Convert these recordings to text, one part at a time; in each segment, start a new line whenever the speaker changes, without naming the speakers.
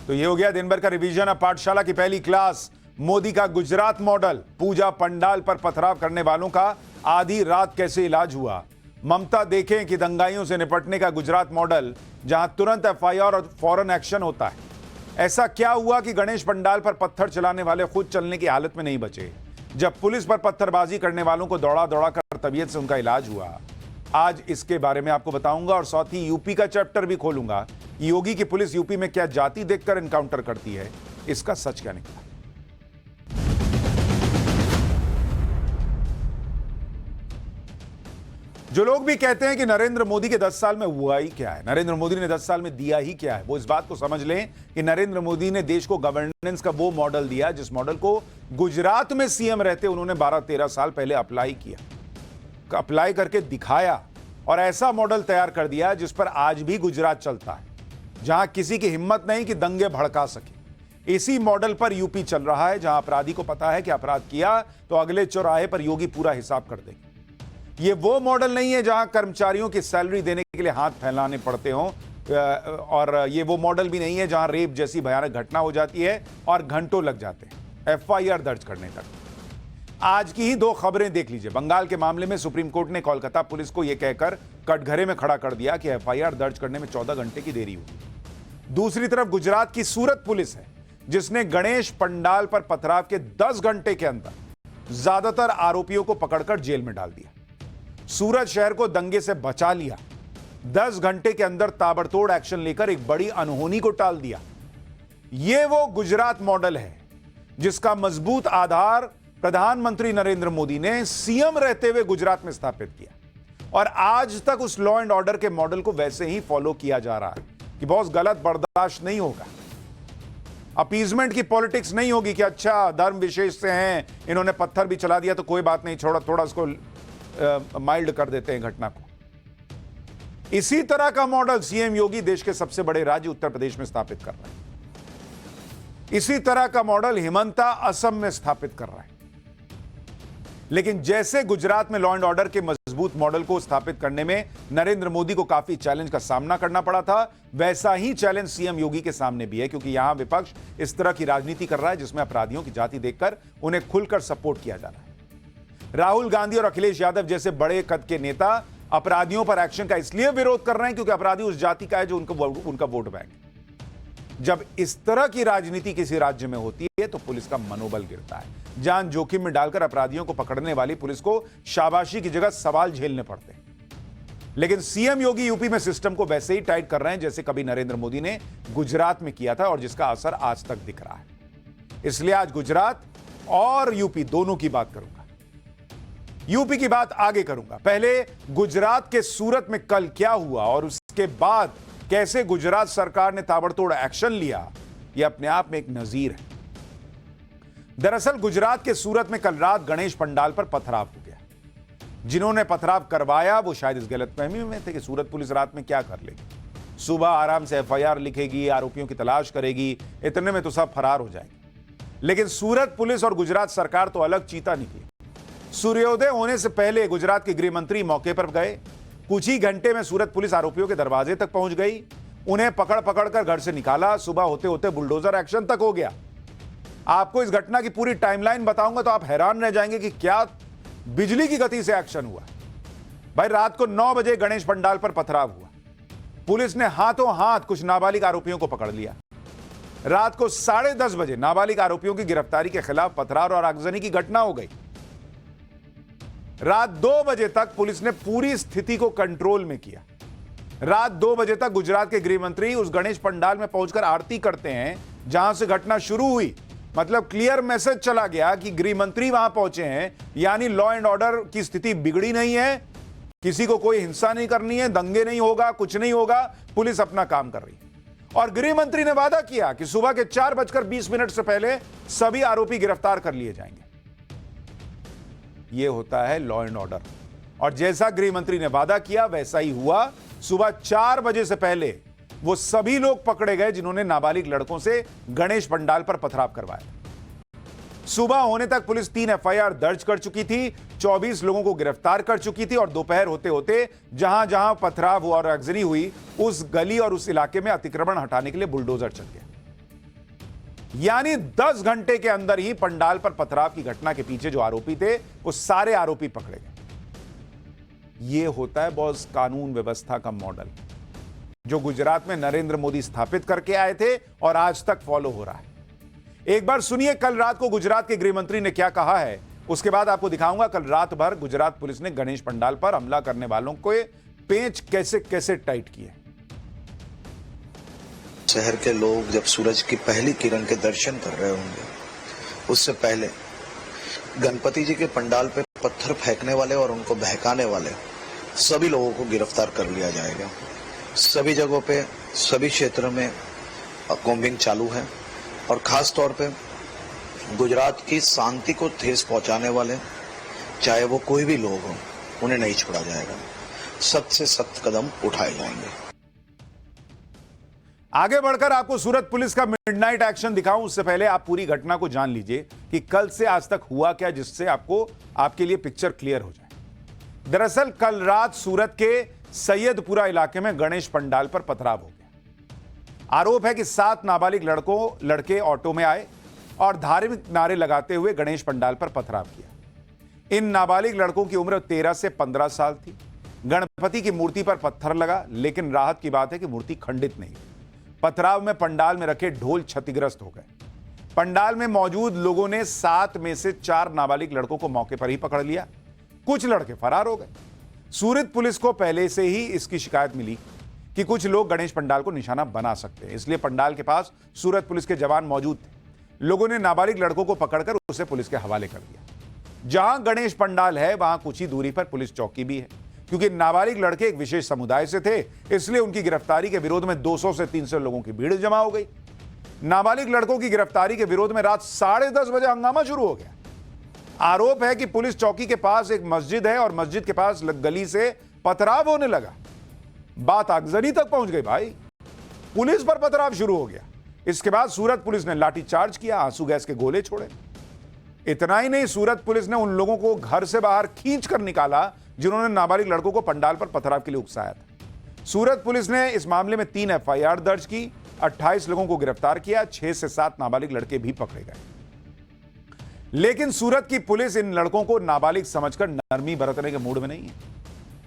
तो ये हो गया दिन भर का रिवीजन। अब पाठशाला की पहली क्लास, मोदी का गुजरात मॉडल, पूजा पंडाल पर पथराव करने वालों का आधी रात कैसे इलाज हुआ। ममता देखें कि दंगाइयों से निपटने का गुजरात मॉडल, जहां तुरंत एफआईआर और फौरन एक्शन होता है। ऐसा क्या हुआ कि गणेश पंडाल पर पत्थर चलाने वाले खुद चलने की हालत में नहीं बचे, जब पुलिस पर पत्थरबाजी करने वालों को दौड़ा दौड़ा कर तबीयत से उनका इलाज हुआ। आज इसके बारे में आपको बताऊंगा और साथ ही यूपी का चैप्टर भी खोलूंगा। योगी की पुलिस यूपी में क्या जाति देखकर एनकाउंटर करती है, इसका सच क्या निकला। जो लोग भी कहते हैं कि नरेंद्र मोदी के 10 साल में हुआ ही क्या है, नरेंद्र मोदी ने 10 साल में दिया ही क्या है, वो इस बात को समझ लें कि नरेंद्र मोदी ने देश को गवर्नेंस का वो मॉडल दिया जिस मॉडल को गुजरात में सीएम रहते उन्होंने 12-13 साल पहले अप्लाई किया, अप्लाई करके दिखाया और ऐसा मॉडल तैयार कर दिया जिस पर आज भी गुजरात चलता है, जहां किसी की हिम्मत नहीं कि दंगे भड़का सके। इसी मॉडल पर यूपी चल रहा है, जहां अपराधी को पता है कि अपराध किया तो अगले चौराहे पर योगी पूरा हिसाब कर देंगे। ये वो मॉडल नहीं है जहां कर्मचारियों की सैलरी देने के लिए हाथ फैलाने पड़ते हों, और ये वो मॉडल भी नहीं है जहां रेप जैसी भयानक घटना हो जाती है और घंटों लग जाते हैं एफआईआर दर्ज करने तक। आज की ही 2 खबरें देख लीजिए। बंगाल के मामले में सुप्रीम कोर्ट ने कोलकाता पुलिस को यह कहकर कटघरे में खड़ा कर दिया कि एफआईआर दर्ज करने में 14 घंटे की देरी हुई। दूसरी तरफ गुजरात की सूरत पुलिस है, जिसने गणेश पंडाल पर पथराव के 10 घंटे के अंदर ज्यादातर आरोपियों को पकड़कर जेल में डाल दिया। सूरत शहर को दंगे से बचा लिया। 10 घंटे के अंदर ताबड़तोड़ एक्शन लेकर एक बड़ी अनहोनी को टाल दिया। यह वो गुजरात मॉडल है जिसका मजबूत आधार प्रधानमंत्री नरेंद्र मोदी ने सीएम रहते हुए गुजरात में स्थापित किया, और आज तक उस लॉ एंड ऑर्डर के मॉडल को वैसे ही फॉलो किया जा रहा है कि बहुत गलत बर्दाश्त नहीं होगा। अपीजमेंट की पॉलिटिक्स नहीं होगी कि अच्छा धर्म विशेष से हैं, इन्होंने पत्थर भी चला दिया तो कोई बात नहीं, थोड़ा उसको माइल्ड कर देते हैं घटना को। इसी तरह का मॉडल सीएम योगी देश के सबसे बड़े राज्य उत्तर प्रदेश में स्थापित कर रहे हैं। इसी तरह का मॉडल हिमंता असम में स्थापित कर रहा है। लेकिन जैसे गुजरात में लॉ एंड ऑर्डर के मजबूत मॉडल को स्थापित करने में नरेंद्र मोदी को काफी चैलेंज का सामना करना पड़ा था, वैसा ही चैलेंज सीएम योगी के सामने भी है, क्योंकि यहां विपक्ष इस तरह की राजनीति कर रहा है जिसमें अपराधियों की जाति देखकर उन्हें खुलकर सपोर्ट किया जा रहा है। राहुल गांधी और अखिलेश यादव जैसे बड़े कद के नेता अपराधियों पर एक्शन का इसलिए विरोध कर रहे हैं क्योंकि अपराधी उस जाति का है जो उनका वोट बैंक है। जब इस तरह की राजनीति किसी राज्य में होती है तो पुलिस का मनोबल गिरता है। जान जोखिम में डालकर अपराधियों को पकड़ने वाली पुलिस को शाबाशी की जगह सवाल झेलने पड़ते हैं। लेकिन सीएम योगी यूपी में सिस्टम को वैसे ही टाइट कर रहे हैं जैसे कभी नरेंद्र मोदी ने गुजरात में किया था, और जिसका असर आज तक दिख रहा है। इसलिए आज गुजरात और यूपी दोनों की बात करूंगा। यूपी की बात आगे करूंगा। पहले गुजरात के सूरत में कल क्या हुआ और उसके बाद कैसे गुजरात सरकार ने ताबड़तोड़ एक्शन लिया, यह अपने आप में एक नजीर है। दरअसल गुजरात के सूरत में कल रात गणेश पंडाल पर पथराव हो गया। जिन्होंने पथराव करवाया वो शायद इस गलतफहमी में थे कि सूरत पुलिस रात में क्या कर लेगी, सुबह आराम से एफआईआर लिखेगी, आरोपियों की तलाश करेगी, इतने में तो सब फरार हो जाएंगे। लेकिन सूरत पुलिस और गुजरात सरकार तो अलग चीता निकली। सूर्योदय होने से पहले गुजरात के गृह मंत्री मौके पर गए। कुछ ही घंटे में सूरत पुलिस आरोपियों के दरवाजे तक पहुंच गई, उन्हें पकड़ कर घर से निकाला। सुबह होते होते बुलडोजर एक्शन तक हो गया। आपको इस घटना की पूरी टाइमलाइन बताऊंगा तो आप हैरान रह जाएंगे कि क्या बिजली की गति से एक्शन हुआ। भाई, रात को 9 बजे गणेश पंडाल पर पथराव हुआ। पुलिस ने हाथों हाथ कुछ नाबालिग आरोपियों को पकड़ लिया। रात को 10:30 बजे नाबालिग आरोपियों की गिरफ्तारी के खिलाफ पथराव और आगजनी की घटना हो गई। रात 2 बजे तक पुलिस ने पूरी स्थिति को कंट्रोल में किया। रात 2 बजे तक गुजरात के गृह मंत्री उस गणेश पंडाल में पहुंचकर आरती करते हैं जहां से घटना शुरू हुई। मतलब क्लियर मैसेज चला गया कि गृह मंत्री वहां पहुंचे हैं, यानी लॉ एंड ऑर्डर की स्थिति बिगड़ी नहीं है, किसी को कोई हिंसा नहीं करनी है, दंगे नहीं होगा, कुछ नहीं होगा, पुलिस अपना काम कर रही है। और गृह मंत्री ने वादा किया कि सुबह के 4:20 से पहले सभी आरोपी गिरफ्तार कर लिए जाएंगे। यह होता है लॉ एंड ऑर्डर, और जैसा गृह मंत्री ने वादा किया वैसा ही हुआ। सुबह 4 बजे से पहले वो सभी लोग पकड़े गए जिन्होंने नाबालिग लड़कों से गणेश पंडाल पर पथराव करवाया। सुबह होने तक पुलिस 3 एफआईआर दर्ज कर चुकी थी, 24 लोगों को गिरफ्तार कर चुकी थी, और दोपहर होते होते जहां जहां पथराव हुआ और आगजनी हुई उस गली और उस इलाके में अतिक्रमण हटाने के लिए बुलडोजर चल गया। यानी 10 घंटे के अंदर ही पंडाल पर पथराव की घटना के पीछे जो आरोपी थे वो सारे आरोपी पकड़े गए। यह होता है बॉस कानून व्यवस्था का मॉडल, जो गुजरात में नरेंद्र मोदी स्थापित करके आए थे और आज तक फॉलो हो रहा है। एक बार सुनिए कल रात को गुजरात के गृह मंत्री ने क्या कहा है, उसके बाद आपको दिखाऊंगा कल रात भर गुजरात पुलिस ने गणेश पंडाल पर हमला करने वालों को पेंच कैसे कैसे टाइट किए।
शहर के लोग जब सूरज की पहली किरण के दर्शन कर रहे होंगे, उससे पहले गणपति जी के पंडाल पे पत्थर फेंकने वाले और उनको बहकाने वाले सभी लोगों को गिरफ्तार कर लिया जाएगा। सभी जगहों पे, सभी क्षेत्रों में कॉम्बिंग चालू है और खास तौर पे गुजरात की शांति को ठेस पहुंचाने वाले चाहे वो कोई भी लोग हों, उन्हें नहीं छोड़ा जाएगा। सख्त से सख्त कदम उठाए जाएंगे।
आगे बढ़कर आपको सूरत पुलिस का मिडनाइट एक्शन दिखाऊं, उससे पहले आप पूरी घटना को जान लीजिए कि कल से आज तक हुआ क्या, जिससे आपको आपके लिए पिक्चर क्लियर हो जाए। दरअसल कल रात सूरत के सैयदपुरा इलाके में गणेश पंडाल पर पथराव हो गया। आरोप है कि 7 नाबालिग लड़के ऑटो में आए और धार्मिक नारे लगाते हुए गणेश पंडाल पर पथराव किया। इन नाबालिग लड़कों की उम्र 13 से 15 साल थी। गणपति की मूर्ति पर पत्थर लगा, लेकिन राहत की बात है कि मूर्ति खंडित नहीं। पथराव में पंडाल में रखे ढोल क्षतिग्रस्त हो गए। पंडाल में मौजूद लोगों ने 7 में से 4 नाबालिग लड़कों को मौके पर ही पकड़ लिया। कुछ लड़के फरार हो गए। सूरत पुलिस को पहले से ही इसकी शिकायत मिली कि कुछ लोग गणेश पंडाल को निशाना बना सकते हैं, इसलिए पंडाल के पास सूरत पुलिस के जवान मौजूद थे। लोगों ने नाबालिग लड़कों को पकड़कर उसे पुलिस के हवाले कर दिया। जहां गणेश पंडाल है वहां कुछ ही दूरी पर पुलिस चौकी भी है। क्योंकि नाबालिग लड़के एक विशेष समुदाय से थे, इसलिए उनकी गिरफ्तारी के विरोध में 200 से 300 लोगों की भीड़ जमा हो गई। नाबालिग लड़कों की गिरफ्तारी के विरोध में रात 10:30 बजे हंगामा शुरू हो गया। आरोप है कि पुलिस चौकी के पास एक मस्जिद है और मस्जिद के पास गली से पथराव होने लगा। बात आगजनी तक पहुंच गई भाई, पुलिस पर पथराव शुरू हो गया। इसके बाद सूरत पुलिस ने लाठीचार्ज किया, आंसू गैस के गोले छोड़े। इतना ही नहीं, सूरत पुलिस ने उन लोगों को घर से बाहर खींच कर निकाला जिन्होंने नाबालिग लड़कों को पंडाल पर पथराव के लिए उकसाया था। सूरत पुलिस ने इस मामले में 3 FIR दर्ज की, 28 लोगों को गिरफ्तार किया, 6 से 7 नाबालिग लड़के भी पकड़े गए। लेकिन सूरत की पुलिस इन लड़कों को नाबालिग समझकर नरमी बरतने के मूड में नहीं है।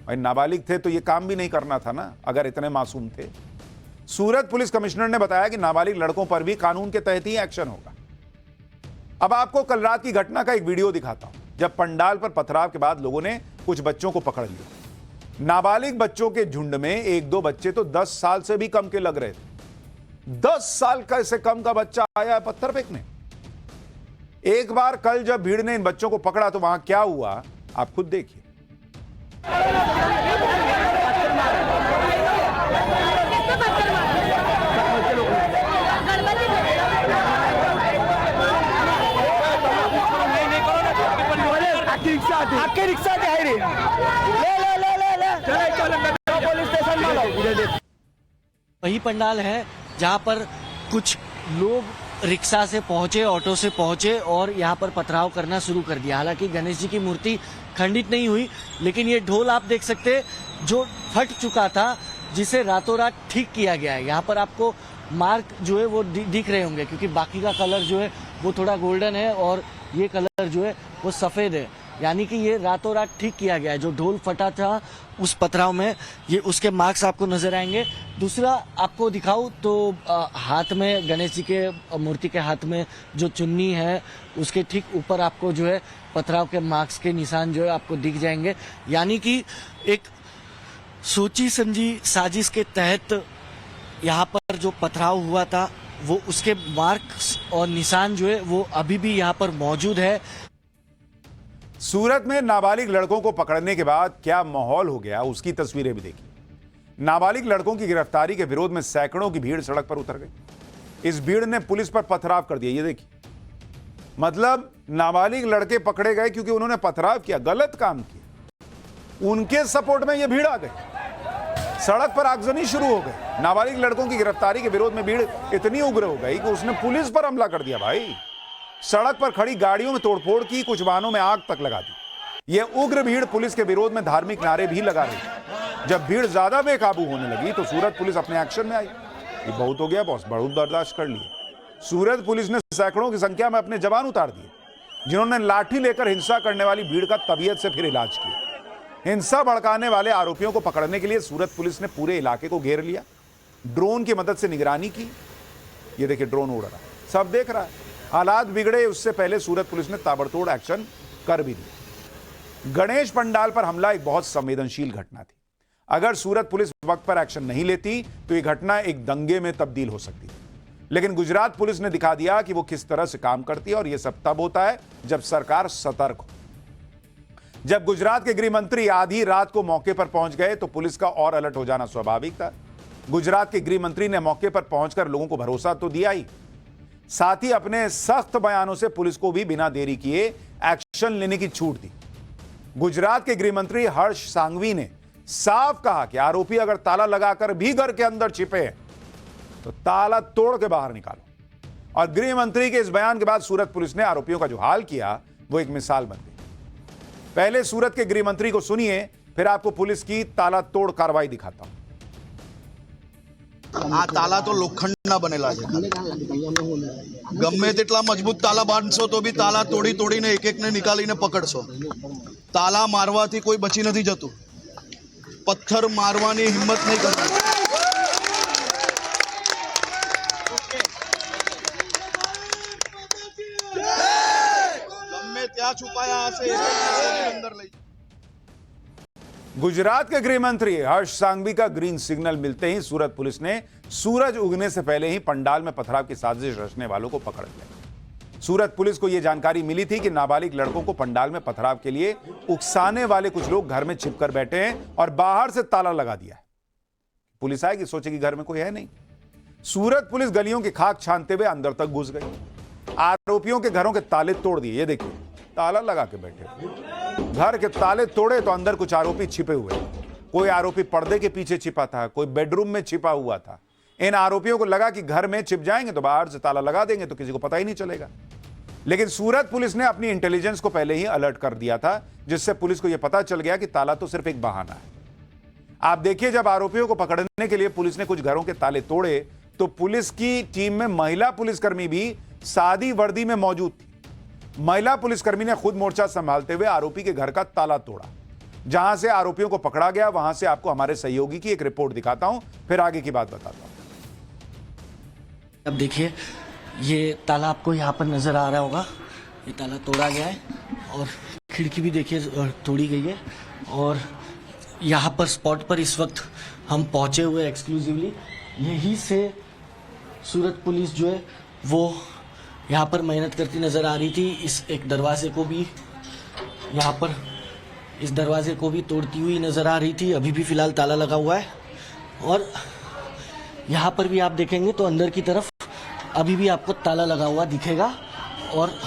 भाई नाबालिग थे तो ये काम भी नहीं करना था ना, अगर इतने मासूम थे। सूरत पुलिस कमिश्नर ने बताया कि नाबालिग लड़कों पर भी कानून के तहत ही एक्शन होगा। अब आपको कल रात की घटना का एक वीडियो दिखाता हूं, जब पंडाल पर पथराव के बाद लोगों ने कुछ बच्चों को पकड़ लिया। नाबालिग बच्चों के झुंड में 1-2 बच्चे तो 10 साल से भी कम के लग रहे थे। 10 साल का से कम का बच्चा आया है पत्थर फेंकने। एक बार कल जब भीड़ ने इन बच्चों को पकड़ा तो वहां क्या हुआ आप खुद देखिए।
आपके रिक्शा है रे, ले पुलिस स्टेशन में लो।
वही पंडाल है जहां पर कुछ लोग रिक्शा से पहुंचे, ऑटो से पहुंचे और यहां पर पथराव करना शुरू कर दिया। हालांकि गणेश जी की मूर्ति खंडित नहीं हुई, लेकिन ये ढोल आप देख सकते जो फट चुका था, जिसे रातों रात ठीक किया गया है। यहाँ पर आपको मार्क जो है वो दिख रहे होंगे, क्योंकि बाकी का कलर जो है वो थोड़ा गोल्डन है और ये कलर जो है वो सफेद है। यानी कि ये रातों रात ठीक किया गया है। जो ढोल फटा था उस पथराव में, ये उसके मार्क्स आपको नजर आएंगे। दूसरा आपको दिखाऊं तो हाथ में गणेश जी के मूर्ति के हाथ में जो चुन्नी है उसके ठीक ऊपर आपको जो है पथराव के मार्क्स के निशान जो है आपको दिख जाएंगे। यानी कि एक सोची समझी साजिश के तहत यहाँ पर जो पथराव हुआ था वो उसके मार्क्स और निशान जो है वो अभी भी यहाँ पर मौजूद है।
सूरत में नाबालिग लड़कों को पकड़ने के बाद क्या माहौल हो गया उसकी तस्वीरें भी देखी। नाबालिग लड़कों की गिरफ्तारी के विरोध में सैकड़ों की भीड़ सड़क पर उतर गई। इस भीड़ ने पुलिस पर पथराव कर दिया। ये देखिए, मतलब नाबालिग लड़के पकड़े गए क्योंकि उन्होंने पथराव किया, गलत काम किया। उनके सपोर्ट में ये भीड़ आ गई, सड़क पर आगजनी शुरू हो गई। नाबालिग लड़कों की गिरफ्तारी के विरोध में भीड़ इतनी उग्र हो गई कि उसने पुलिस पर हमला कर दिया। भाई सड़क पर खड़ी गाड़ियों में तोड़फोड़ की, कुछ वाहनों में आग तक लगा दी। यह उग्र भीड़ पुलिस के विरोध में धार्मिक नारे भी लगा रही। जब भीड़ ज्यादा बेकाबू होने लगी तो सूरत पुलिस अपने एक्शन में आई। ये बहुत हो गया बॉस, बहुत बर्दाश्त कर लिए। सूरत पुलिस ने सैकड़ों की संख्या में अपने जवान उतार दिए, जिन्होंने लाठी लेकर हिंसा करने वाली भीड़ का तबीयत से फिर इलाज किया। हिंसा भड़काने वाले आरोपियों को पकड़ने के लिए सूरत पुलिस ने पूरे इलाके को घेर लिया, ड्रोन की मदद से निगरानी की। ये देखिए ड्रोन उड़ रहा, सब देख रहा है। हालात बिगड़े उससे पहले सूरत पुलिस ने ताबड़तोड़ एक्शन कर भी दिया। गणेश पंडाल पर हमला एक बहुत संवेदनशील घटना थी। अगर सूरत पुलिस वक्त पर एक्शन नहीं लेती तो यह घटना एक दंगे में तब्दील हो सकती थी। लेकिन गुजरात पुलिस ने दिखा दिया कि वो किस तरह से काम करती है, और यह सब तब होता है जब सरकार सतर्क हो। जब गुजरात के गृह मंत्री आधी रात को मौके पर पहुंच गए तो पुलिस का और अलर्ट हो जाना स्वाभाविक था। गुजरात के गृह मंत्री ने मौके पर पहुंचकर लोगों को भरोसा तो दिया ही, साथ ही अपने सख्त बयानों से पुलिस को भी बिना देरी किए एक्शन लेने की छूट दी। गुजरात के गृह मंत्री हर्ष सांघवी ने साफ कहा कि आरोपी अगर ताला लगाकर भी घर के अंदर छिपे हैं तो ताला तोड़ के बाहर निकालो। और गृह मंत्री के इस बयान के बाद सूरत पुलिस ने आरोपियों का जो हाल किया वो एक मिसाल बन गई। पहले सूरत के गृह मंत्री को सुनिए, फिर आपको पुलिस की ताला तोड़ कार्रवाई दिखाता हूं।
આ તાલા તો લોખંડના બનેલા છે, ગમે તેટલા મજબૂત તાલા બાંધશો તો બી તાલા તોડી તોડીને એક એકને નીકાળીને પકડશો। તાલા મારવાથી કોઈ બચી નથી જતું, પથ્થર મારવાની હિંમત નહીં કરતી। ગમે ત્યાં છુપાયા હશે અંદર લઈ।
गुजरात के गृह मंत्री हर्ष सांघवी का ग्रीन सिग्नल मिलते ही सूरत पुलिस ने सूरज उगने से पहले ही पंडाल में पथराव की साजिश रचने वालों को पकड़ लिया। सूरत पुलिस को यह जानकारी मिली थी कि नाबालिग लड़कों को पंडाल में पथराव के लिए उकसाने वाले कुछ लोग घर में छिपकर बैठे हैं और बाहर से ताला लगा दिया है। पुलिस आएगी, सोचेगी घर में कोई है नहीं। सूरत पुलिस गलियों की खाक छानते हुए अंदर तक घुस गई, आरोपियों के घरों के ताले तोड़ दिए। ये देखिए ताला लगा के बैठे, घर के ताले तोड़े तो अंदर कुछ आरोपी छिपे हुए। कोई आरोपी पर्दे के पीछे छिपा था, कोई बेडरूम में छिपा हुआ था। इन आरोपियों को लगा कि घर में छिप जाएंगे तो बाहर से ताला लगा देंगे तो किसी को पता ही नहीं चलेगा। लेकिन सूरत पुलिस ने अपनी इंटेलिजेंस को पहले ही अलर्ट कर दिया था, जिससे पुलिस को यह पता चल गया कि ताला तो सिर्फ एक बहाना है। आप देखिए, जब आरोपियों को पकड़ने के लिए पुलिस ने कुछ घरों के ताले तोड़े तो पुलिस की टीम में महिला पुलिसकर्मी भी सादी वर्दी में मौजूद थी। महिला पुलिसकर्मी ने खुद मोर्चा संभालते हुए आरोपी के घर का ताला तोड़ा। जहां से आरोपियों को पकड़ा गया वहां से आपको हमारे सहयोगी की एक रिपोर्ट दिखाता हूं, फिर आगे की बात बताता हूं।
अब देखिए ये ताला आपको यहाँ पर नजर आ रहा होगा, ये ताला तोड़ा गया है और खिड़की भी देखिए तोड़ी गई है। और यहाँ पर स्पॉट पर इस वक्त हम पहुंचे हुए एक्सक्लूसिवली, यही से सूरत पुलिस जो है वो यहाँ पर मेहनत करती नजर आ रही थी। इस एक दरवाजे को भी यहाँ पर इस दरवाजे को भी तोड़ती हुई नजर आ रही थी। अभी भी फिलहाल ताला लगा हुआ है और यहाँ पर भी आप देखेंगे तो अंदर की तरफ अभी भी आपको ताला लगा हुआ दिखेगा। और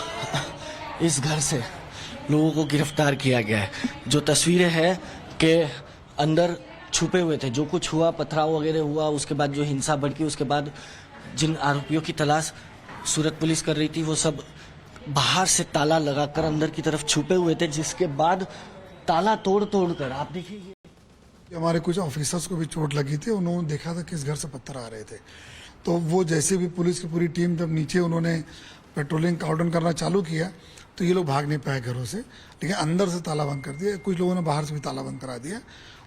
इस घर से लोगों को गिरफ्तार किया गया है। जो तस्वीरें हैं कि अंदर छुपे हुए थे, जो कुछ हुआ, पथराव वगैरह हुआ, उसके बाद जो हिंसा भड़की, उसके बाद जिन आरोपियों की तलाश सूरत पुलिस कर रही थी वो सब बाहर से ताला लगाकर अंदर की तरफ छुपे हुए थे, जिसके बाद ताला तोड़ कर आप देखिए
हमारे कुछ ऑफिसर्स को भी चोट लगी थी। उन्होंने देखा था किस घर से पत्थर आ रहे थे, तो वो जैसे भी पुलिस की पूरी टीम जब नीचे उन्होंने पेट्रोलिंग कॉर्डन करना चालू किया तो ये लोग भाग नहीं पाए घरों से, लेकिन अंदर से ताला बंद कर दिया। कुछ लोगों ने बाहर से भी ताला बंद करा दिया।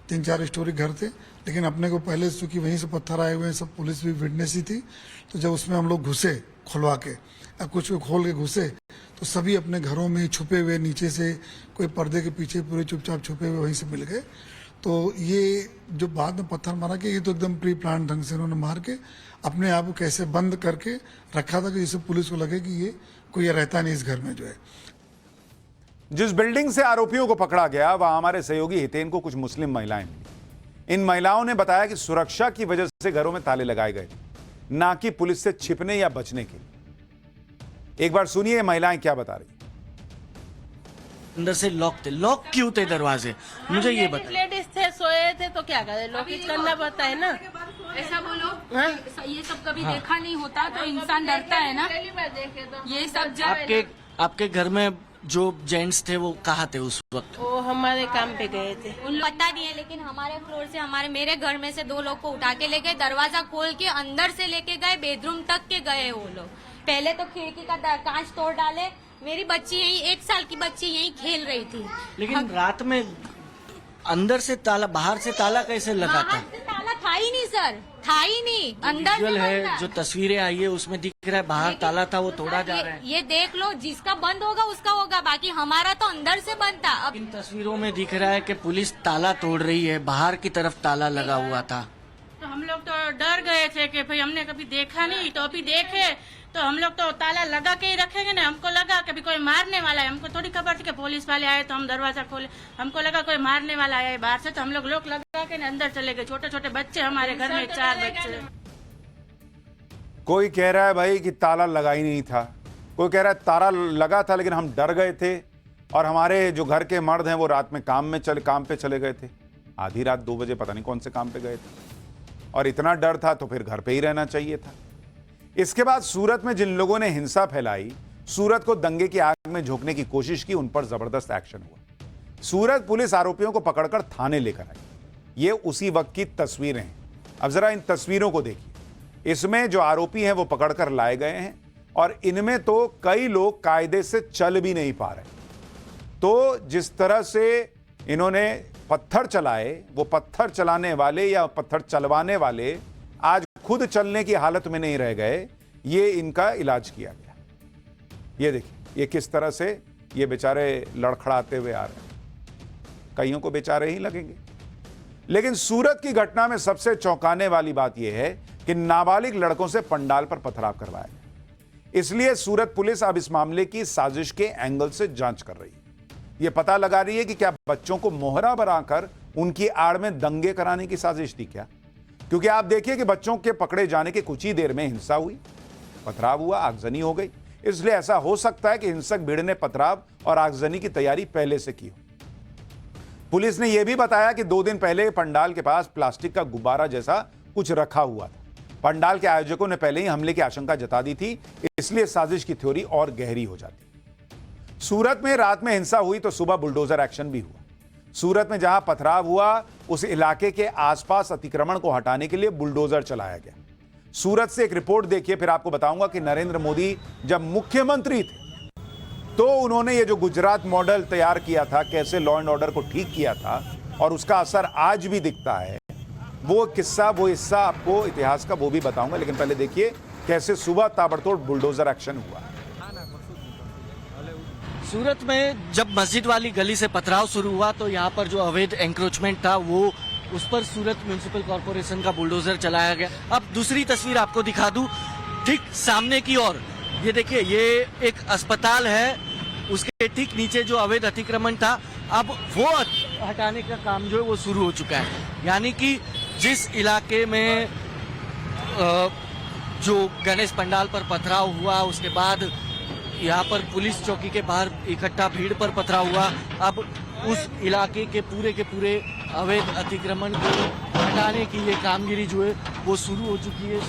3-4 स्टोरी घर थे, लेकिन अपने को पहले चूंकि वहीं से पत्थर आए हुए हैं, सब पुलिस भी विटनेस ही थी। तो जब उसमें हम लोग घुसे खुलवा के या कुछ खोल के घुसे तो सभी अपने घरों में छुपे हुए, नीचे से कोई पर्दे के पीछे पूरे चुपचाप छुपे हुए वहीं से मिल गए। तो ये जो बाद में पत्थर मारा कि ये तो एकदम प्री प्लान ढंग से उन्होंने मार के अपने आप को कैसे बंद करके रखा था कि जिससे पुलिस को लगे कि ये कोई रहता नहीं इस घर में जो है।
जिस बिल्डिंग से आरोपियों को पकड़ा गया वहां हमारे सहयोगी हितेन को कुछ मुस्लिम महिलाएं मिली। इन महिलाओं ने बताया कि सुरक्षा की वजह से घरों में ताले लगाए गए, ना कि पुलिस से छिपने या बचने के लिए। एक बार सुनिए महिलाएं क्या बता रही।
अंदर से लॉक क्यों थे दरवाजे, मुझे ये बताइए।
लेडीज थे, सोए थे तो क्या करें, लॉक करना पड़ता है ना।
ऐसा बोलो,
हाँ?
ये सब कभी देखा नहीं होता तो इंसान डरता है ना।
पहली बार देखे तो
ये सब जब
आपके घर में जो जेंट्स थे वो कहाँ थे उस वक्त?
वो हमारे काम पे गए थे।
पता नहीं है, लेकिन हमारे फ्लोर से मेरे घर में से 2 लोग को उठा के ले गए, दरवाजा खोल के अंदर से लेके गए, बेडरूम तक के गए वो लोग। पहले तो खिड़की का कांच तोड़ डाले। मेरी बच्ची यही 1 साल की बच्ची यही खेल रही थी।
लेकिन रात में अंदर से ताला, बाहर से ताला कैसे लगा था?
बाहर से ताला था ही नहीं सर, था ही नहीं। अंदर से
विजुअल
बंद
है,
था।
जो तस्वीरें आई है उसमें दिख रहा है बाहर ताला था, वो तोड़ा जा रहा है।
ये देख लो, जिसका बंद होगा उसका होगा, बाकी हमारा तो अंदर से बंद था। अब
इन तस्वीरों में दिख रहा है कि पुलिस ताला तोड़ रही है, बाहर की तरफ ताला लगा हुआ था।
तो हम लोग तो डर गए थे कि भाई हमने कभी देखा नहीं, तो अभी देखे तो हम लोग तो ताला लगा के ही रखेंगे ना। हमको लगा कभी कोई मारने वाला है, हमको थोड़ी खबर थी कि पुलिस वाले आए तो हम दरवाजा खोले। हमको लगा कोई मारने वाला है बाहर से, तो हम लोग लगा के अंदर चले गए। छोटे छोटे बच्चे, हमारे घर में 4 बच्चे।
कोई कह रहा है भाई कि ताला लगा ही नहीं था, कोई कह रहा है ताला लगा था लेकिन हम डर गए थे और हमारे जो घर के मर्द हैं वो रात में काम पे चले गए थे। आधी रात 2 बजे पता नहीं कौन से काम पे गए थे, और इतना डर था तो फिर घर पे ही रहना चाहिए था। इसके बाद सूरत में जिन लोगों ने हिंसा फैलाई, सूरत को दंगे की आग में झोंकने की कोशिश की, उन पर जबरदस्त एक्शन हुआ। सूरत पुलिस आरोपियों को पकड़कर थाने लेकर आई। ये उसी वक्त की तस्वीरें हैं। अब जरा इन तस्वीरों को देखिए। इसमें जो आरोपी हैं वो पकड़कर लाए गए हैं और इनमें तो कई लोग कायदे से चल भी नहीं पा रहे। तो जिस तरह से इन्होंने पत्थर चलाए, वो पत्थर चलाने वाले या पत्थर चलवाने वाले आज खुद चलने की हालत में नहीं रह गए। ये इनका इलाज किया गया। ये देखिए, ये किस तरह से ये बेचारे लड़खड़ाते हुए आ रहे हैं। कईयों को बेचारे ही लगेंगे। लेकिन सूरत की घटना में सबसे चौंकाने वाली बात यह है कि नाबालिग लड़कों से पंडाल पर पथराव करवाया गया। इसलिए सूरत पुलिस अब इस मामले की साजिश के एंगल से जांच कर रही है। यह पता लगा रही है कि क्या बच्चों को मोहरा बनाकर उनकी आड़ में दंगे कराने की साजिश थी क्या? क्योंकि आप देखिए कि बच्चों के पकड़े जाने के कुछ ही देर में हिंसा हुई, पथराव हुआ, आगजनी हो गई। इसलिए ऐसा हो सकता है कि हिंसक भीड़ ने पथराव और आगजनी की तैयारी पहले से की हो। पुलिस ने यह भी बताया कि 2 दिन पहले पंडाल के पास प्लास्टिक का गुब्बारा जैसा कुछ रखा हुआ था। पंडाल के आयोजकों ने पहले ही हमले की आशंका जता दी थी, इसलिए साजिश की थ्योरी और गहरी हो जाती। सूरत में रात में हिंसा हुई तो सुबह बुलडोजर एक्शन भी हुआ। सूरत में जहां पथराव हुआ उस इलाके के आसपास अतिक्रमण को हटाने के लिए बुलडोजर चलाया गया। सूरत से एक रिपोर्ट देखिए, फिर आपको बताऊंगा कि नरेंद्र मोदी जब मुख्यमंत्री थे तो उन्होंने ये जो गुजरात मॉडल तैयार किया था, कैसे लॉ एंड ऑर्डर को ठीक किया था और उसका असर आज भी दिखता है। वो किस्सा, वो हिस्सा आपको इतिहास का वो भी बताऊंगा, लेकिन पहले देखिए कैसे सुबह ताबड़तोड़ बुलडोजर एक्शन हुआ।
सूरत में जब मस्जिद वाली गली से पथराव शुरू हुआ तो यहाँ पर जो अवैध एंक्रोचमेंट था वो उस पर सूरत म्युनिसिपल कॉर्पोरेशन का बुलडोजर चलाया गया। अब दूसरी तस्वीर आपको दिखा दूं, ठीक सामने की ओर ये देखिए, ये एक अस्पताल है, उसके ठीक नीचे जो अवैध अतिक्रमण था अब वो हटाने का काम जो है वो शुरू हो चुका है। यानी कि जिस इलाके में जो गणेश पंडाल पर पथराव हुआ, उसके बाद यहाँ पर पुलिस चौकी के बाहर इकट्ठा भीड़ पर पथराव हुआ, अब उस इलाके के पूरे अवैध अतिक्रमण को हटाने की ये कामगिरी जो है वो शुरू हो चुकी है।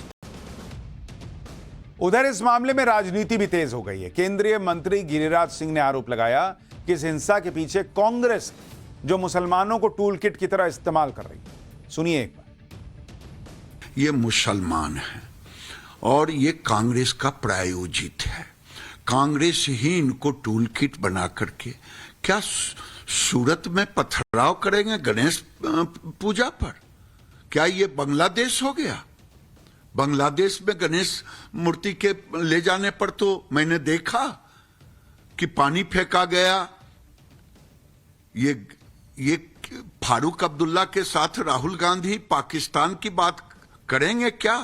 उधर इस मामले में राजनीति भी तेज हो गई है। केंद्रीय मंत्री गिरिराज सिंह ने आरोप लगाया कि इस हिंसा के पीछे कांग्रेस जो मुसलमानों को टूल किट की तरह इस्तेमाल कर रही है। सुनिए एक बार।
ये मुसलमान है और ये कांग्रेस का प्रायोजित है। कांग्रेस ही इनको टूल किट बना करके क्या सूरत में पथराव करेंगे गणेश पूजा पर? क्या ये बांग्लादेश हो गया? बांग्लादेश में गणेश मूर्ति के ले जाने पर तो मैंने देखा कि पानी फेंका गया। ये फारूक अब्दुल्ला के साथ राहुल गांधी पाकिस्तान की बात करेंगे क्या?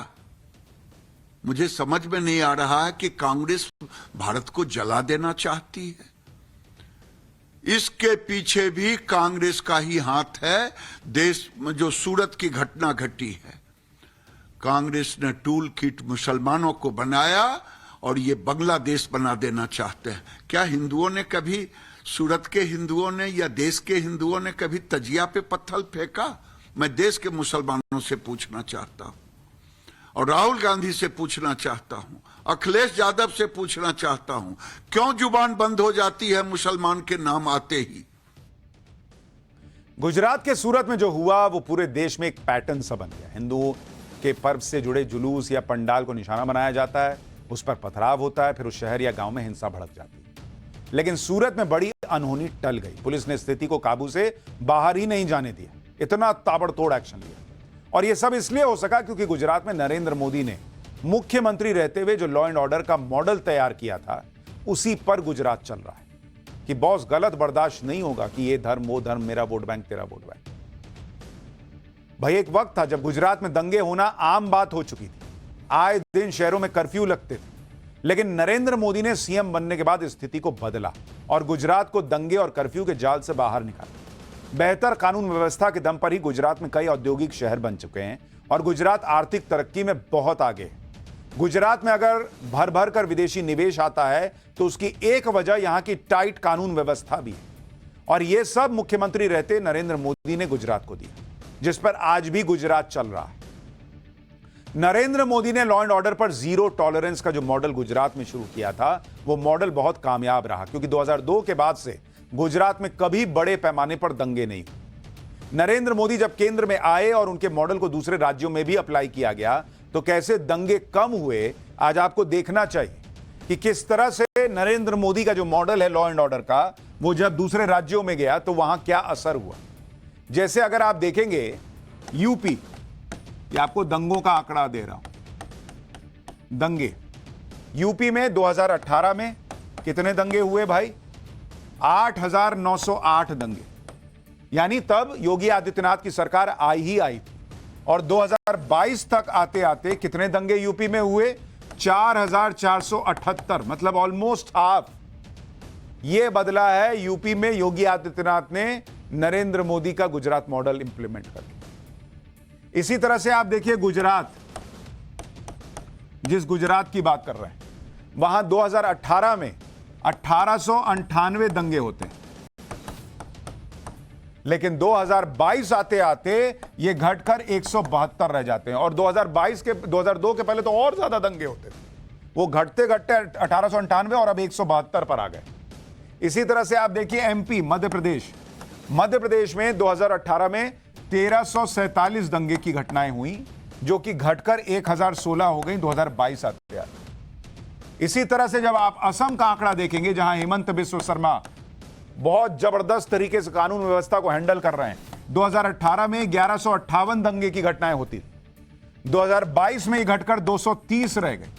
मुझे समझ में नहीं आ रहा है कि कांग्रेस भारत को जला देना चाहती है। इसके पीछे भी कांग्रेस का ही हाथ है। देश में जो सूरत की घटना घटी है, कांग्रेस ने टूल किट मुसलमानों को बनाया और ये बांग्लादेश बना देना चाहते हैं। क्या हिंदुओं ने कभी, सूरत के हिंदुओं ने या देश के हिंदुओं ने कभी तजिया पे पत्थर फेंका? मैं देश के मुसलमानों से पूछना चाहता हूं और राहुल गांधी से पूछना चाहता हूं, अखिलेश यादव से पूछना चाहता हूं, क्यों जुबान बंद हो जाती है मुसलमान के नाम आते ही?
गुजरात के सूरत में जो हुआ वो पूरे देश में एक पैटर्न सा बन गया। हिंदुओं के पर्व से जुड़े जुलूस या पंडाल को निशाना बनाया जाता है, उस पर पथराव होता है, फिर उस शहर या गांव में हिंसा भड़क जाती है। लेकिन सूरत में बड़ी अनहोनी टल गई। पुलिस ने स्थिति को काबू से बाहर ही नहीं जाने दिया, इतना ताबड़तोड़ एक्शन लिया। और यह सब इसलिए हो सका क्योंकि गुजरात में नरेंद्र मोदी ने मुख्यमंत्री रहते हुए जो लॉ एंड ऑर्डर का मॉडल तैयार किया था, उसी पर गुजरात चल रहा है कि बॉस गलत बर्दाश्त नहीं होगा कि ये धर्म वो धर्म, मेरा वोट बैंक तेरा वोट बैंक। भाई एक वक्त था जब गुजरात में दंगे होना आम बात हो चुकी थी, आए दिन शहरों में कर्फ्यू लगते थे। लेकिन नरेंद्र मोदी ने सीएम बनने के बाद स्थिति को बदला और गुजरात को दंगे और कर्फ्यू के जाल से बाहर निकाला। बेहतर कानून व्यवस्था के दम पर ही गुजरात में कई औद्योगिक शहर बन चुके हैं और गुजरात आर्थिक तरक्की में बहुत आगे है। गुजरात में अगर भर भर कर विदेशी निवेश आता है तो उसकी एक वजह यहां की टाइट कानून व्यवस्था भी है, और यह सब मुख्यमंत्री रहते नरेंद्र मोदी ने गुजरात को दिया, जिस पर आज भी गुजरात चल रहा है। नरेंद्र मोदी ने लॉ एंड ऑर्डर पर जीरो टॉलरेंस का जो मॉडल गुजरात में शुरू किया था, वो मॉडल बहुत कामयाब रहा, क्योंकि 2002 के बाद से गुजरात में कभी बड़े पैमाने पर दंगे नहीं हुए। नरेंद्र मोदी जब केंद्र में आए और उनके मॉडल को दूसरे राज्यों में भी अप्लाई किया गया, तो कैसे दंगे कम हुए आज आपको देखना चाहिए कि किस तरह से नरेंद्र मोदी का जो मॉडल है लॉ एंड ऑर्डर का, वो जब दूसरे राज्यों में गया तो वहां क्या असर हुआ। जैसे अगर आप देखेंगे यूपी, ये आपको दंगों का आंकड़ा दे रहा हूं, दंगे यूपी में 2018 में कितने दंगे हुए भाई? 8,908 दंगे, यानी तब योगी आदित्यनाथ की सरकार आई ही आई थी। और 2022 तक आते आते कितने दंगे यूपी में हुए? 4,478, मतलब ऑलमोस्ट हाफ। यह बदला है यूपी में योगी आदित्यनाथ ने नरेंद्र मोदी का गुजरात मॉडल इंप्लीमेंट करके। इसी तरह से आप देखिए गुजरात, जिस गुजरात की बात कर रहे हैं, वहां 2018 में 1898 दंगे होते हैं, लेकिन 2022 आते आते ये घटकर 172 रह जाते हैं। और 2002 के पहले तो और ज्यादा दंगे होते थे, वो घटते घटते 1898 और अब 172 पर आ गए। इसी तरह से आप देखिए एमपी, मध्य प्रदेश में 2018 में 1347 दंगे की घटनाएं हुई, जो कि घटकर 1016 हो गई 2022 आते आते। इसी तरह से जब आप असम का आंकड़ा देखेंगे, जहां हेमंत बिस्व शर्मा बहुत जबरदस्त तरीके से कानून व्यवस्था को हैंडल कर रहे हैं, 2018 में 1158 दंगे की घटनाएं होती थी, 2022 में ये घटकर 230 रह गए।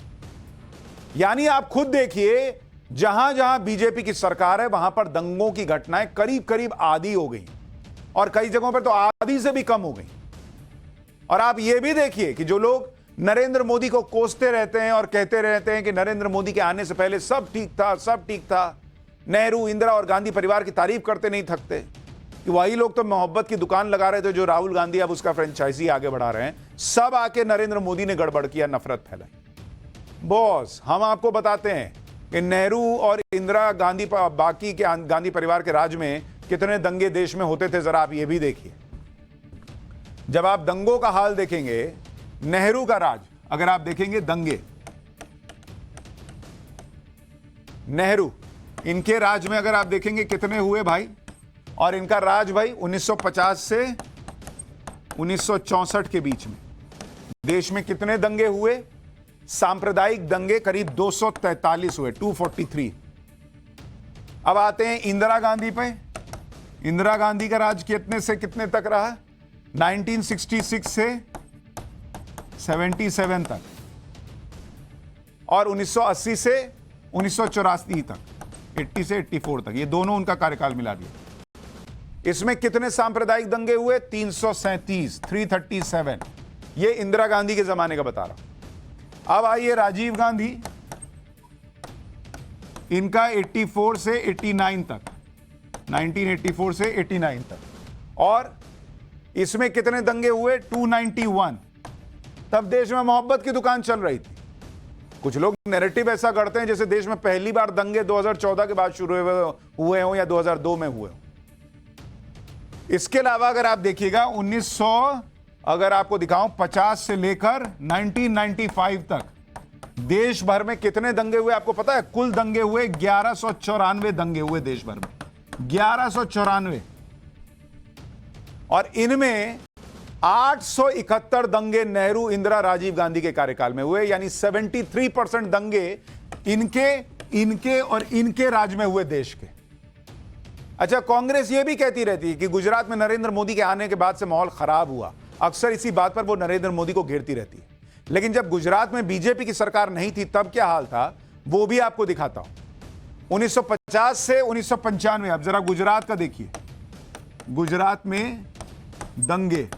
यानी आप खुद देखिए, जहां जहां बीजेपी की सरकार है वहां पर दंगों की घटनाएं करीब करीब आधी हो गई, और कई जगहों पर तो आधी से भी कम हो गई। और आप यह भी देखिए कि जो लोग नरेंद्र मोदी को कोसते रहते हैं और कहते रहते हैं कि नरेंद्र मोदी के आने से पहले सब ठीक था, नेहरू, इंदिरा और गांधी परिवार की तारीफ करते नहीं थकते, कि वही लोग तो मोहब्बत की दुकान लगा रहे थे जो राहुल गांधी अब उसका फ्रेंचाइजी आगे बढ़ा रहे हैं, सब आके नरेंद्र मोदी ने गड़बड़ किया, नफरत फैलाई। बॉस, हम आपको बताते हैं कि नेहरू और इंदिरा गांधी, बाकी के गांधी परिवार के राज में कितने दंगे देश में होते थे, जरा आप ये भी देखिए। जब आप दंगों का हाल देखेंगे, नेहरू का राज अगर आप देखेंगे, दंगे, नेहरू, इनके राज में अगर आप देखेंगे कितने हुए भाई, और इनका राज भाई 1950 से 1964 के बीच में देश में कितने दंगे हुए? सांप्रदायिक दंगे करीब 243 हुए, 243। अब आते हैं इंदिरा गांधी पे। इंदिरा गांधी का राज कितने से कितने तक रहा? 1966 से 77 तक, और 1980 से 1984 तक, 80 से 84 तक, ये दोनों उनका कार्यकाल मिला दिया। इसमें कितने सांप्रदायिक दंगे हुए? 337, 337। ये इंदिरा गांधी के जमाने का बता रहा हूं। अब आइए राजीव गांधी, इनका 84 से 89 तक, 1984 से 89 तक, और इसमें कितने दंगे हुए? 291। तब देश में मोहब्बत की दुकान चल रही थी। कुछ लोग नैरेटिव ऐसा करते हैं जैसे देश में पहली बार दंगे 2014 के बाद शुरू हुए हों या 2002 में हुए हों। इसके अलावा अगर आप देखिएगा 1900, अगर आपको दिखाऊं 50 से लेकर 1995 तक देश भर में कितने दंगे हुए आपको पता है? कुल दंगे हुए 1194 दंगे हुए देश भर में, 1194। और इनमें 871 दंगे नेहरू, इंदिरा, राजीव गांधी के कार्यकाल में हुए, यानी 73% दंगे इनके और इनके राज में हुए देश के। अच्छा, कांग्रेस यह भी कहती रहती है कि गुजरात में नरेंद्र मोदी के आने के बाद से माहौल खराब हुआ। अक्सर इसी बात पर वो नरेंद्र मोदी को घेरती रहती है। लेकिन जब गुजरात में बीजेपी की सरकार नहीं थी तब क्या हाल था, वो भी आपको दिखाता हूं। 1950 से 1995, अब जरा गुजरात का देखिए। गुजरात में दंगे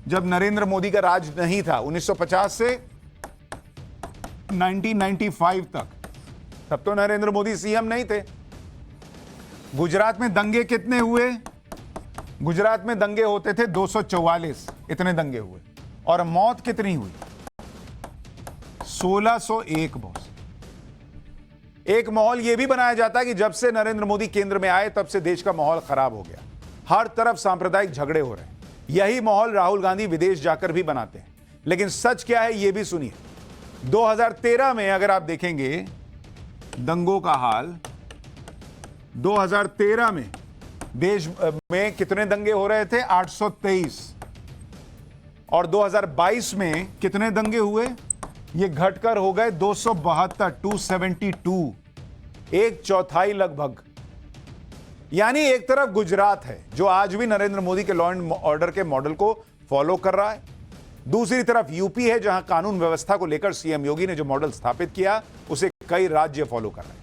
जब नरेंद्र मोदी का राज नहीं था, 1950 से 1995 तक, तब तो नरेंद्र मोदी सीएम नहीं थे। गुजरात में दंगे कितने हुए? गुजरात में दंगे होते थे 244, इतने दंगे हुए। और मौत कितनी हुई? 1601 बॉस। एक माहौल यह भी बनाया जाता है कि जब से नरेंद्र मोदी केंद्र में आए तब से देश का माहौल खराब हो गया, हर तरफ सांप्रदायिक झगड़े हो रहे हैं। यही माहौल राहुल गांधी विदेश जाकर भी बनाते हैं। लेकिन सच क्या है यह भी सुनिए। 2013 में अगर आप देखेंगे दंगों का हाल, 2013 में देश में कितने दंगे हो रहे थे? 823। और 2022 में कितने दंगे हुए? ये घटकर हो गए 272, 272, एक चौथाई लगभग। यानी एक तरफ गुजरात है जो आज भी नरेंद्र मोदी के लॉ एंड ऑर्डर के मॉडल को फॉलो कर रहा है, दूसरी तरफ यूपी है जहां कानून व्यवस्था को लेकर सीएम योगी ने जो मॉडल स्थापित किया उसे कई राज्य फॉलो कर रहे हैं।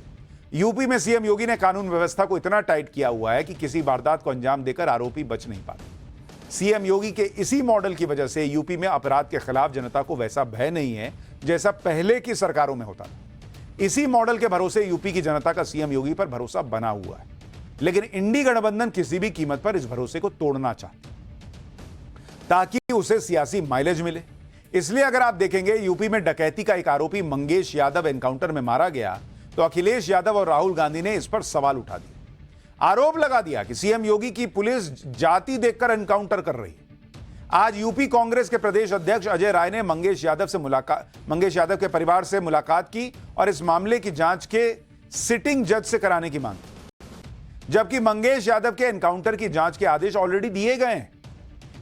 यूपी में सीएम योगी ने कानून व्यवस्था को इतना टाइट किया हुआ है कि किसी वारदात को अंजाम देकर आरोपी बच नहीं पाते। सीएम योगी के इसी मॉडल की वजह से यूपी में अपराध के खिलाफ जनता को वैसा भय नहीं है जैसा पहले की सरकारों में होता था। इसी मॉडल के भरोसे यूपी की जनता का सीएम योगी पर भरोसा बना हुआ है। लेकिन इंडी गठबंधन किसी भी कीमत पर इस भरोसे को तोड़ना चाहती ताकि उसे सियासी माइलेज मिले। इसलिए अगर आप देखेंगे यूपी में डकैती का एक आरोपी मंगेश यादव एनकाउंटर में मारा गया तो अखिलेश यादव और राहुल गांधी ने इस पर सवाल उठा दिया, आरोप लगा दिया कि सीएम योगी की पुलिस जाति देखकर एनकाउंटर कर रही है। आज यूपी कांग्रेस के प्रदेश अध्यक्ष अजय राय ने मंगेश यादव के परिवार से मुलाकात की और इस मामले की जांच के सिटिंग जज से कराने की मांग की, जबकि मंगेश यादव के एनकाउंटर की जांच के आदेश ऑलरेडी दिए गए हैं।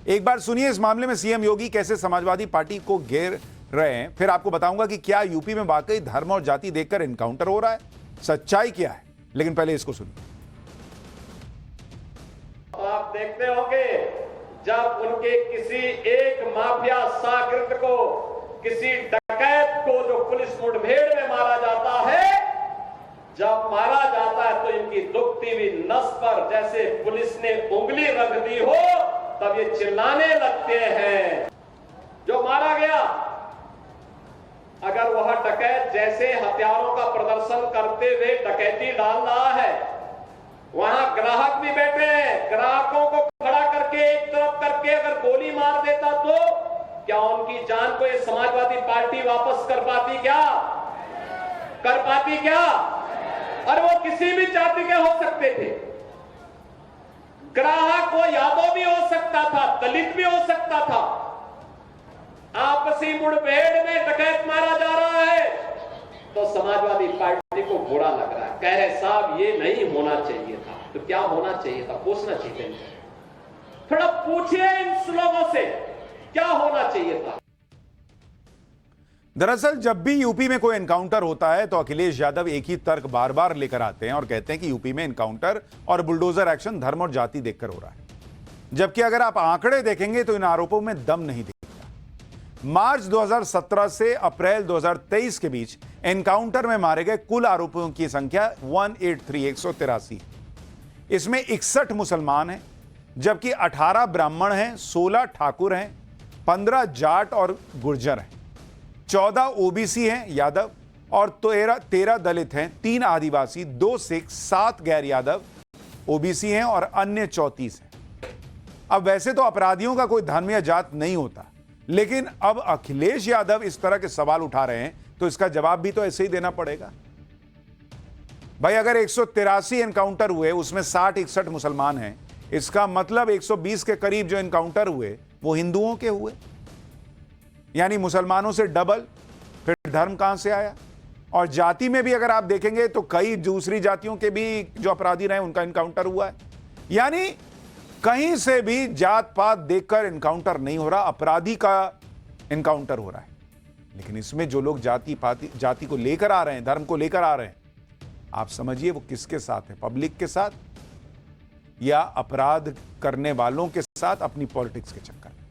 एक बार सुनिए इस मामले में सीएम योगी कैसे समाजवादी पार्टी को घेर रहे हैं, फिर आपको बताऊंगा कि क्या यूपी में वाकई धर्म और जाति देखकर एनकाउंटर हो रहा है, सच्चाई क्या है। लेकिन पहले इसको सुनिए।
आप देखते होंगे जब उनके किसी एक माफिया सागिर्द को, किसी डकैत को जो पुलिस मुठभेड़ में मारा जाता है, जब मारा जाता है तो इनकी दुखती हुई नस पर जैसे पुलिस ने उंगली रख दी हो तब ये चिल्लाने लगते हैं। जो मारा गया, अगर वह डकैत जैसे हथियारों का प्रदर्शन करते हुए डकैती डाल रहा है, वहां ग्राहक भी बैठे हैं, ग्राहकों को खड़ा करके एक तरफ करके अगर गोली मार देता तो क्या उनकी जान को ये समाजवादी पार्टी वापस कर पाती क्या? कर पाती क्या? और वो किसी भी जाति के हो सकते थे। ग्राहक वो यादव भी हो सकता था, दलित भी हो सकता था। आपसी मुठभेड़ में डकैत मारा जा रहा है तो समाजवादी पार्टी को बुरा लग रहा है, कह रहे साहब ये नहीं होना चाहिए था। तो क्या होना चाहिए था? पूछना चाहिए। थोड़ा पूछिए इन लोगों से क्या होना चाहिए था।
दरअसल जब भी यूपी में कोई एनकाउंटर होता है तो अखिलेश यादव एक ही तर्क बार बार लेकर आते हैं और कहते हैं कि यूपी में एनकाउंटर और बुलडोजर एक्शन धर्म और जाति देखकर हो रहा है, जबकि अगर आप आंकड़े देखेंगे तो इन आरोपों में दम नहीं दिखता। मार्च 2017 से अप्रैल 2023 के बीच एनकाउंटर में मारे गए कुल आरोपियों की संख्या 183 इसमें 61 मुसलमान हैं, जबकि 18 ब्राह्मण हैं, 16 ठाकुर हैं, 15 जाट और गुर्जर हैं, 14 ओबीसी हैं यादव और 13 दलित हैं, 3 आदिवासी, 2 सिख, 7 गैर यादव ओबीसी हैं और अन्य 34 हैं। अब वैसे तो अपराधियों का कोई धर्म या जात नहीं होता, लेकिन अब अखिलेश यादव इस तरह के सवाल उठा रहे हैं तो इसका जवाब भी तो ऐसे ही देना पड़ेगा। भाई अगर 183 एनकाउंटर हुए उसमें 60-61 मुसलमान हैं, इसका मतलब 120 के करीब जो एनकाउंटर हुए वो हिंदुओं के हुए, यानी मुसलमानों से डबल। फिर धर्म कहां से आया? और जाति में भी अगर आप देखेंगे तो कई दूसरी जातियों के भी जो अपराधी रहे उनका एनकाउंटर हुआ है। यानी कहीं से भी जात पात देखकर इनकाउंटर नहीं हो रहा, अपराधी का इनकाउंटर हो रहा है। लेकिन इसमें जो लोग जाति को लेकर आ रहे हैं, धर्म को लेकर आ रहे हैं, आप समझिए वो किसके साथ है, पब्लिक के साथ या अपराध करने वालों के साथ अपनी पॉलिटिक्स के चक्कर में।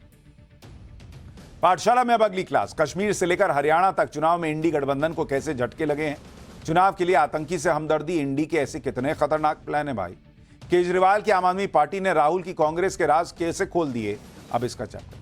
पाठशाला में अब अगली क्लास। कश्मीर से लेकर हरियाणा तक चुनाव में इंडी गठबंधन को कैसे झटके लगे हैं। चुनाव के लिए आतंकी से हमदर्दी, इंडी के ऐसे कितने खतरनाक प्लान है भाई। केजरीवाल की आम आदमी पार्टी ने राहुल की कांग्रेस के राज कैसे खोल दिए, अब इसका चक्कर।